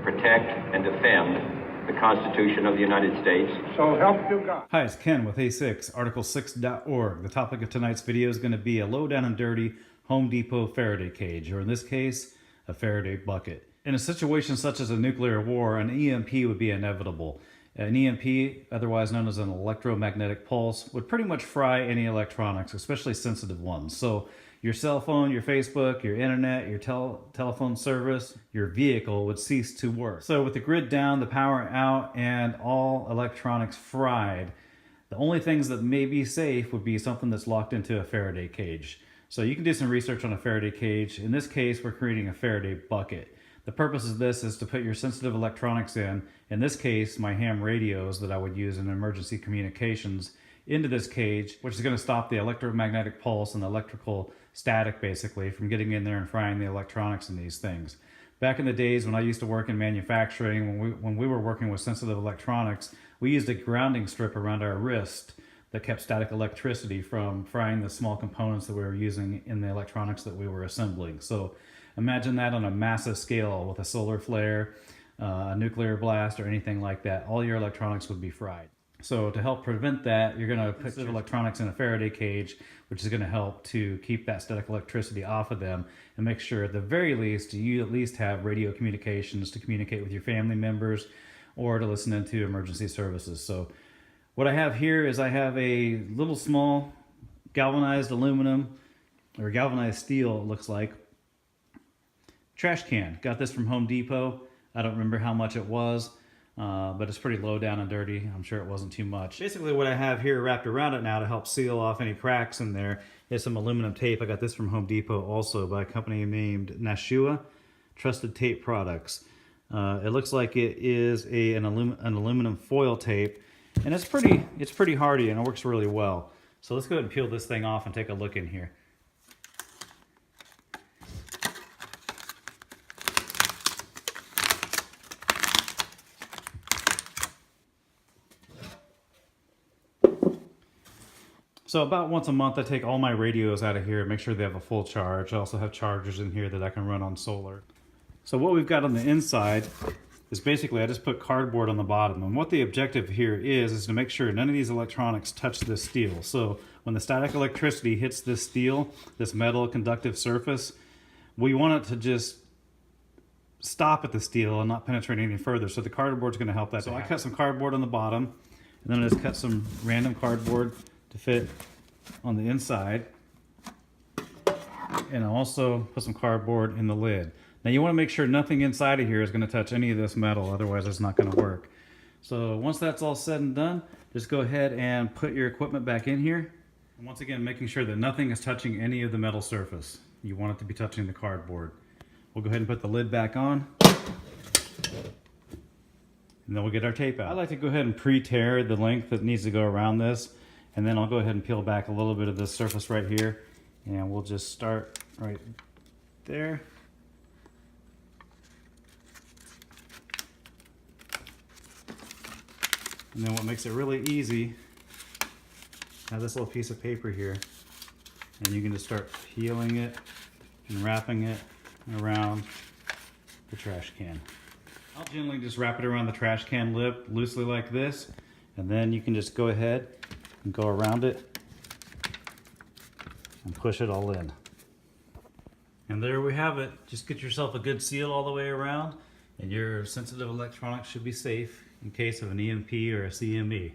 protect, and defend the Constitution of the United States. So help you God. Hi, it's Ken with A6, Article6.org. The topic of tonight's video is going to be a low down and dirty Home Depot Faraday cage, or in this case, a Faraday bucket. In a situation such as a nuclear war, an EMP would be inevitable. An EMP, otherwise known as an electromagnetic pulse, would pretty much fry any electronics, especially sensitive ones. So your cell phone, your Facebook, your internet, your telephone service, your vehicle would cease to work. So with the grid down, the power out, and all electronics fried, the only things that may be safe would be something that's locked into a Faraday cage. So you can do some research on a Faraday cage. In this case, we're creating a Faraday bucket. The purpose of this is to put your sensitive electronics in this case, my ham radios that I would use in emergency communications, into this cage, which is going to stop the electromagnetic pulse and the electrical static basically from getting in there and frying the electronics in these things. Back in the days when I used to work in manufacturing, when we were working with sensitive electronics, we used a grounding strip around our wrist that kept static electricity from frying the small components that we were using in the electronics that we were assembling. So imagine that on a massive scale with a solar flare, a nuclear blast, or anything like that. All your electronics would be fried. So to help prevent that, you're going to put the electronics in a Faraday cage, which is going to help to keep that static electricity off of them and make sure at the very least you at least have radio communications to communicate with your family members or to listen into emergency services. So what I have here is I have a little small galvanized aluminum or galvanized steel, it looks like, trash can. Got this from Home Depot. I don't remember how much it was. But it's pretty low down and dirty. I'm sure it wasn't too much. Basically what I have here wrapped around it now to help seal off any cracks in there is some aluminum tape. I got this from Home Depot also by a company named Nashua Trusted Tape Products. It looks like it is an aluminum foil tape, and it's pretty hardy and it works really well. So let's go ahead and peel this thing off and take a look in here. So about once a month I take all my radios out of here and make sure they have a full charge. I also have chargers in here that I can run on solar. So what we've got on the inside is basically I just put cardboard on the bottom. And what the objective here is to make sure none of these electronics touch this steel. So when the static electricity hits this steel, this metal conductive surface, we want it to just stop at the steel and not penetrate any further. So the cardboard's going to help that. So I cut some cardboard on the bottom, and then I just cut some random cardboard to fit on the inside, and I also put some cardboard in the lid. Now you want to make sure nothing inside of here is going to touch any of this metal, otherwise it's not going to work. So once that's all said and done, just go ahead and put your equipment back in here, and once again making sure that nothing is touching any of the metal surface. You want it to be touching the cardboard. We'll go ahead and put the lid back on, and then we'll get our tape out. I like to go ahead and pre-tear the length that needs to go around this. And then I'll go ahead and peel back a little bit of this surface right here. And we'll just start right there. And then what makes it really easy, I have this little piece of paper here. And you can just start peeling it and wrapping it around the trash can. I'll generally just wrap it around the trash can lip loosely like this. And then you can just go ahead and go around it and push it all in. And there we have it. Just get yourself a good seal all the way around and your sensitive electronics should be safe in case of an EMP or a CME.